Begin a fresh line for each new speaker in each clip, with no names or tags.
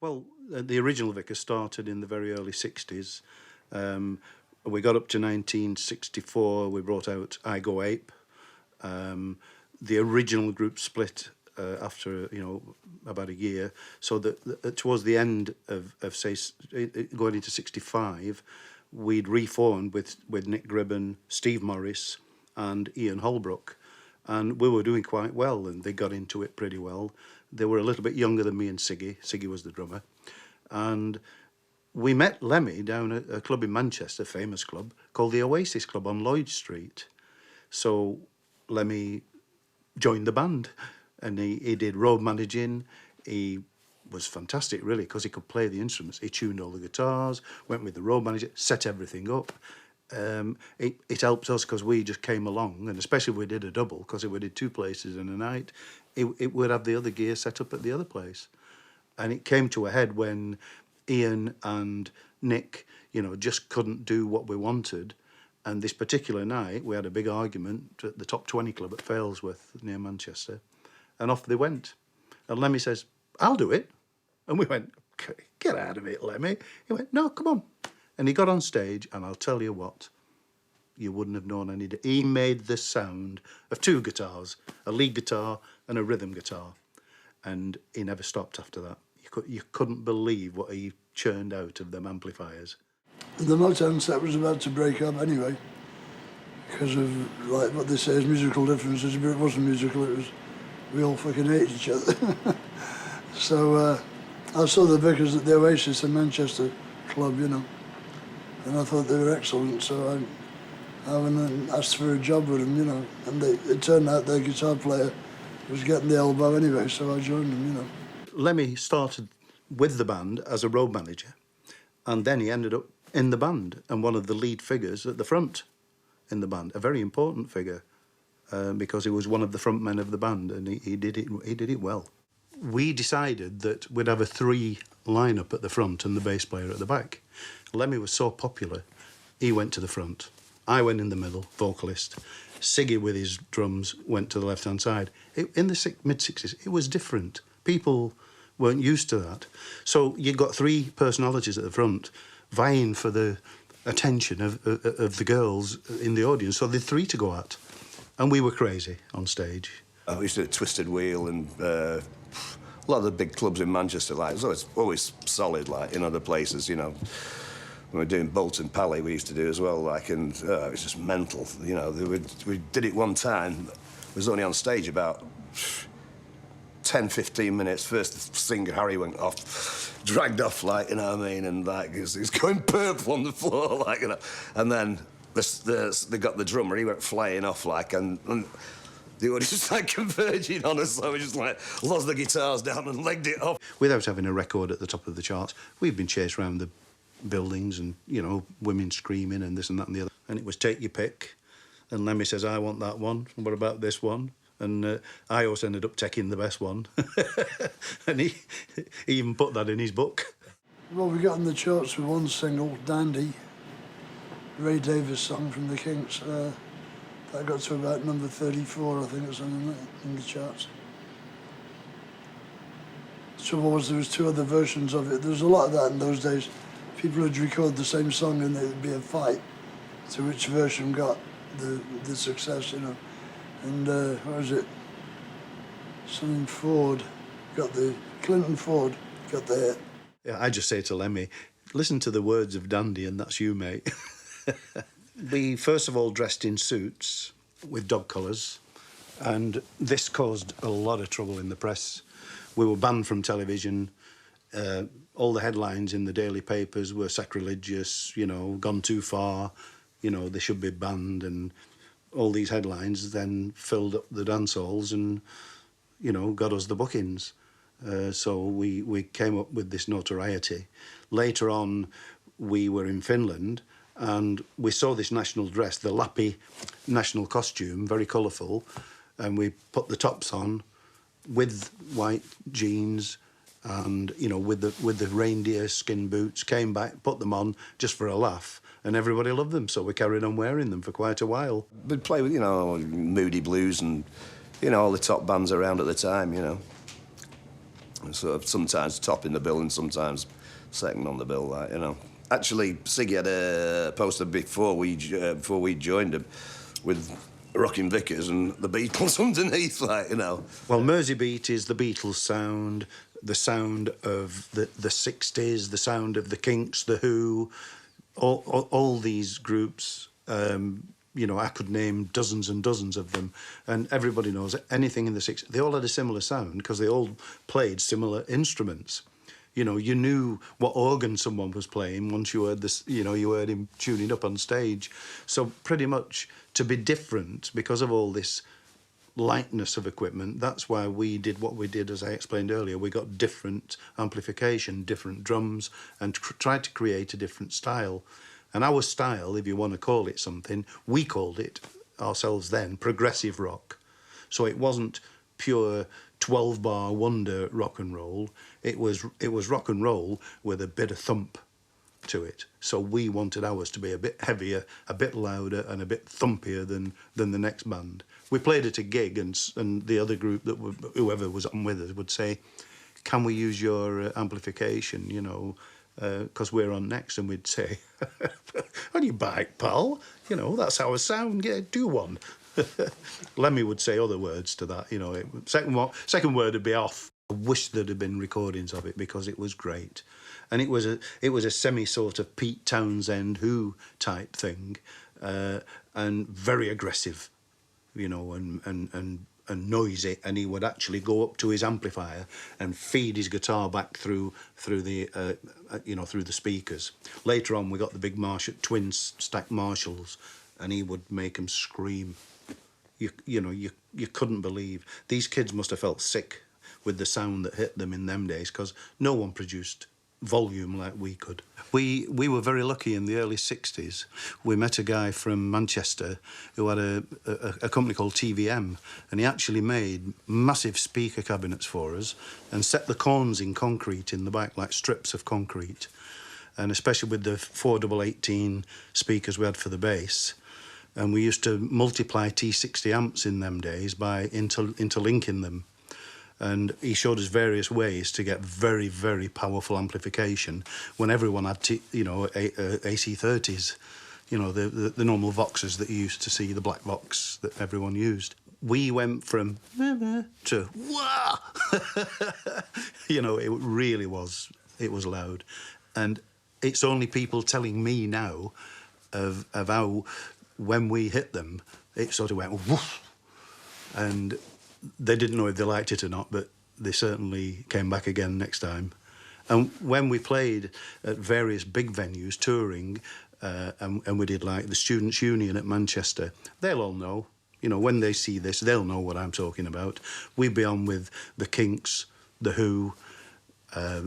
Well, the original Vickers started in the very early 60s. We got up to 1964, we brought out I Go Ape. The original group split after, about a year. So that towards the end of say, going into 65, we'd reformed with Nick Gribben, Steve Morris and Ian Holbrook. And we were doing quite well, and they got into it pretty well. They were a little bit younger than me and Siggy. Siggy was the drummer. And we met Lemmy down at a club in Manchester, a famous club, called the Oasis Club on Lloyd Street. So Lemmy joined the band, and he did road managing. He was fantastic, really, because he could play the instruments. He tuned all the guitars, went with the road manager, set everything up. It helped us because we just came along, and especially if we did a double, because if we did two places in a night, it would have the other gear set up at the other place. And it came to a head when Ian and Nick, just couldn't do what we wanted. And this particular night, we had a big argument at the Top 20 Club at Failsworth, near Manchester. And off they went. And Lemmy says, "I'll do it." And we went, "Get out of it, Lemmy." He went, "No, come on." And he got on stage, and I'll tell you what, you wouldn't have known any. He made the sound of two guitars, a lead guitar and a rhythm guitar. And he never stopped after that. You couldn't believe what he churned out of them amplifiers.
The Motown set was about to break up anyway, because of, like, what they say is musical differences, but it wasn't musical, it was, we all fucking hate each other. So I saw the Vickers at the Oasis in Manchester club, and I thought they were excellent, so I went and asked for a job with them, and it turned out their guitar player was getting the elbow anyway, so I joined them,
Lemmy started with the band as a road manager, and then he ended up in the band and one of the lead figures at the front in the band, a very important figure, because he was one of the front men of the band, and he did it well. We decided that we'd have a three lineup at the front and the bass player at the back. Lemmy was so popular, he went to the front. I went in the middle, vocalist. Siggy with his drums went to the left-hand side. In the mid-60s, it was different. People weren't used to that. So you got three personalities at the front vying for the attention of the girls in the audience, so they'd three to go at. And we were crazy on stage.
I used to do Twisted Wheel and a lot of the big clubs in Manchester, like, it was always solid, like, in other places, When we were doing Bolton Pally, we used to do as well, like, and it was just mental, We did it one time, it was only on stage about 10, 15 minutes. First, the singer, Harry, went off, dragged off, like, and, like, he was going purple on the floor, like, And then they got the drummer, he went flying off, like, and the audience was, like, converging on us, so we just, like, lost the guitars down and legged it off.
Without having a record at the top of the charts, we've been chased around the buildings and, women screaming and this and that and the other. And it was take your pick. And Lemmy says, "I want that one. What about this one?" And I always ended up taking the best one. And he even put that in his book.
Well, we got on the charts with one single, Dandy, Ray Davies song from the Kinks. That got to about number 34, I think, or something like that, in the charts. The trouble was there was two other versions of it. There was a lot of that in those days. People would record the same song and there'd be a fight to which version got the success, And what was it? Something Ford got Clinton Ford got the hit.
Yeah, I just say to Lemmy, listen to the words of Dandy and that's you, mate. We first of all dressed in suits with dog collars, and this caused a lot of trouble in the press. We were banned from television. All the headlines in the daily papers were sacrilegious, gone too far, they should be banned, and all these headlines then filled up the dance halls and, got us the bookings. So we came up with this notoriety. Later on, we were in Finland, and we saw this national dress, the Lappi national costume, very colourful, and we put the tops on with white jeans and, with the reindeer skin boots, came back, put them on just for a laugh, and everybody loved them, so we carried on wearing them for quite a while.
We'd play with, Moody Blues and, all the top bands around at the time, Sort of sometimes topping the bill and sometimes second on the bill, like, you know. Actually, Siggy had a poster before we joined him with Rockin' Vickers and the Beatles underneath, like, you know.
Well, Merseybeat is the Beatles sound, the sound of the 60s, the sound of the Kinks, the Who, all these groups. You know, I could name dozens and dozens of them, and everybody knows anything in the 60s. They all had a similar sound because they all played similar instruments. You know, you knew what organ someone was playing once you heard this. You know, you heard him tuning up on stage. So pretty much to be different because of all this lightness of equipment, that's why we did what we did, as I explained earlier. We got different amplification, different drums, and tried to create a different style. And our style, if you want to call it something, we called it ourselves then progressive rock. So it wasn't pure 12-bar wonder rock and roll. It was rock and roll with a bit of thump to it. So we wanted ours to be a bit heavier, a bit louder, and a bit thumpier than the next band. We played at a gig, and the other group that whoever was on with us would say, "Can we use your amplification? You know, because we're on next," and we'd say, "On your bike, pal. You know, that's our sound. Yeah, do one." Lemmy would say other words to that. You know, second word would be off. I wish there'd have been recordings of it because it was great, and it was a semi sort of Pete Townsend Who type thing, and very aggressive, you know, and noisy, and he would actually go up to his amplifier and feed his guitar back through the through the speakers. Later on, we got the big twin stack Marshalls, and he would make them scream. You couldn't believe. These kids must have felt sick with the sound that hit them in them days, because no one produced volume like we could. We were very lucky in the early 60s. We met a guy from Manchester who had a company called TVM, and he actually made massive speaker cabinets for us and set the corns in concrete in the back, like strips of concrete. And especially with the 418 speakers we had for the bass. And we used to multiply T60 amps in them days by interlinking them. And he showed us various ways to get very, very powerful amplification when everyone had, AC30s, you know, the normal Voxes that you used to see, the black Vox that everyone used. We went from to wah, you know, it really was. It was loud, and it's only people telling me now of how when we hit them, it sort of went woof, and they didn't know if they liked it or not, but they certainly came back again next time. And when we played at various big venues, touring, and we did like the Students' Union at Manchester, they'll all know. You know, when they see this, they'll know what I'm talking about. We'd be on with the Kinks, the Who,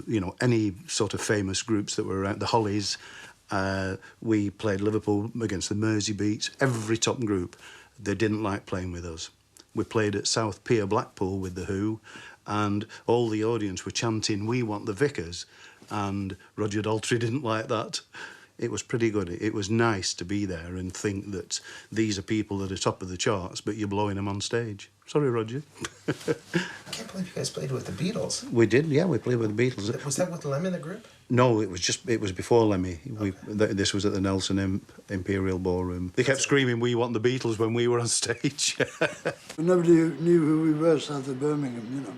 you know, any sort of famous groups that were around, the Hollies. We played Liverpool against the Merseybeats. Every top group, they didn't like playing with us. We played at South Pier, Blackpool with the Who, and all the audience were chanting, "We want the Vickers," and Roger Daltrey didn't like that. It was pretty good. It was nice to be there and think that these are people that are top of the charts, but you're blowing them on stage. Sorry, Roger.
I can't believe you guys played with the Beatles.
We did, yeah, we played with the Beatles.
Was that with Lemmy in the group?
No, it was before Lemmy. Okay. This was at the Nelson Imperial Ballroom. They kept screaming, "We want the Beatles," when we were on stage.
Nobody knew who we were south of Birmingham, you know.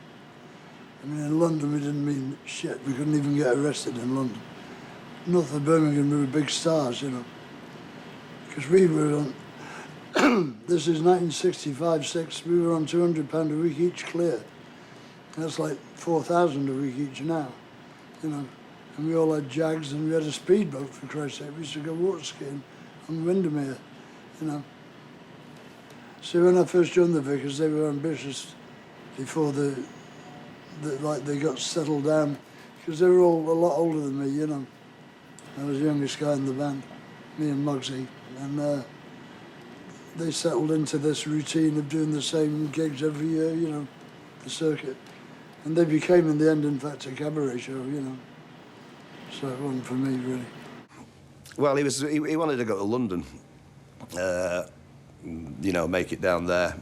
I mean, in London we didn't mean shit. We couldn't even get arrested in London. North of Birmingham we were big stars, you know. Because we were on, this is 1965-6, we were on £200 a week each clear. That's like 4,000 a week each now, you know. And we all had Jags, and we had a speedboat, for Christ's sake. We used to go water skiing on Windermere, you know. So when I first joined the Vickers, they were ambitious before they got settled down, because they were all a lot older than me, you know. I was the youngest guy in the band, me and Muggsy, and they settled into this routine of doing the same gigs every year, you know, the circuit. And they became, in the end, in fact, a cabaret show, you know. So it wasn't for me, really.
Well, he wanted to go to London, you know, make it down there.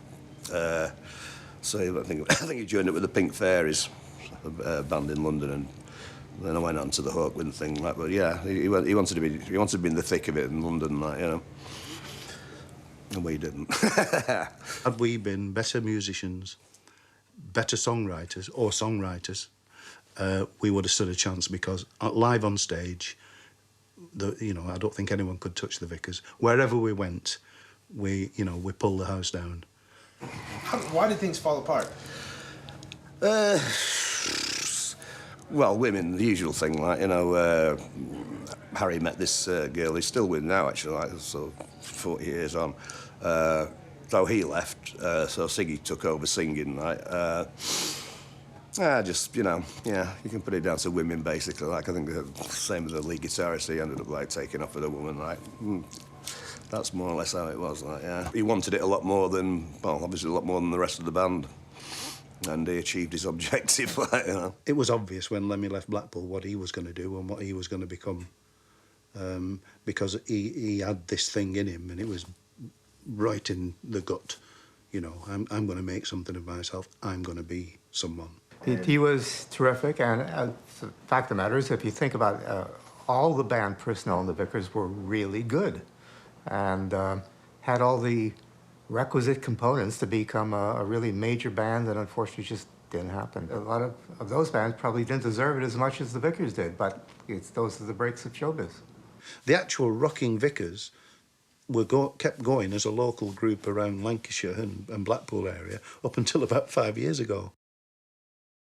So I think he joined up with the Pink Fairies. a band in London, and then I went on to the Hawkwind thing. Like, but yeah, he wanted to be in the thick of it in London, like, you know. And we didn't.
Had we been better musicians, better songwriters, we would have stood a chance, because live on stage, I don't think anyone could touch the Vickers. Wherever we went, we pulled the house down.
Why did things fall apart?
Well, women, the usual thing, like, Harry met this girl he's still with now, actually, like, so 40 years on. So he left, so Siggy took over singing, like, just, you can put it down to women, basically. Like, I think the same with the lead guitarist, he ended up, like, taking off with a woman, like, that's more or less how it was, like, yeah. He wanted it a lot more than, well, obviously a lot more than the rest of the band. And he achieved his objective, like,
It was obvious when Lemmy left Blackpool what he was going to do and what he was going to become, because he had this thing in him, and it was right in the gut. I'm going to make something of myself. I'm going to be someone.
He was terrific, and the fact of the matter is, if you think about all the band personnel in the Vickers were really good, and had all the requisite components to become a really major band that unfortunately just didn't happen. A lot of those bands probably didn't deserve it as much as the Vickers did, but those are the breaks of showbiz.
The actual Rockin Vickers kept going as a local group around Lancashire and Blackpool area up until about 5 years ago.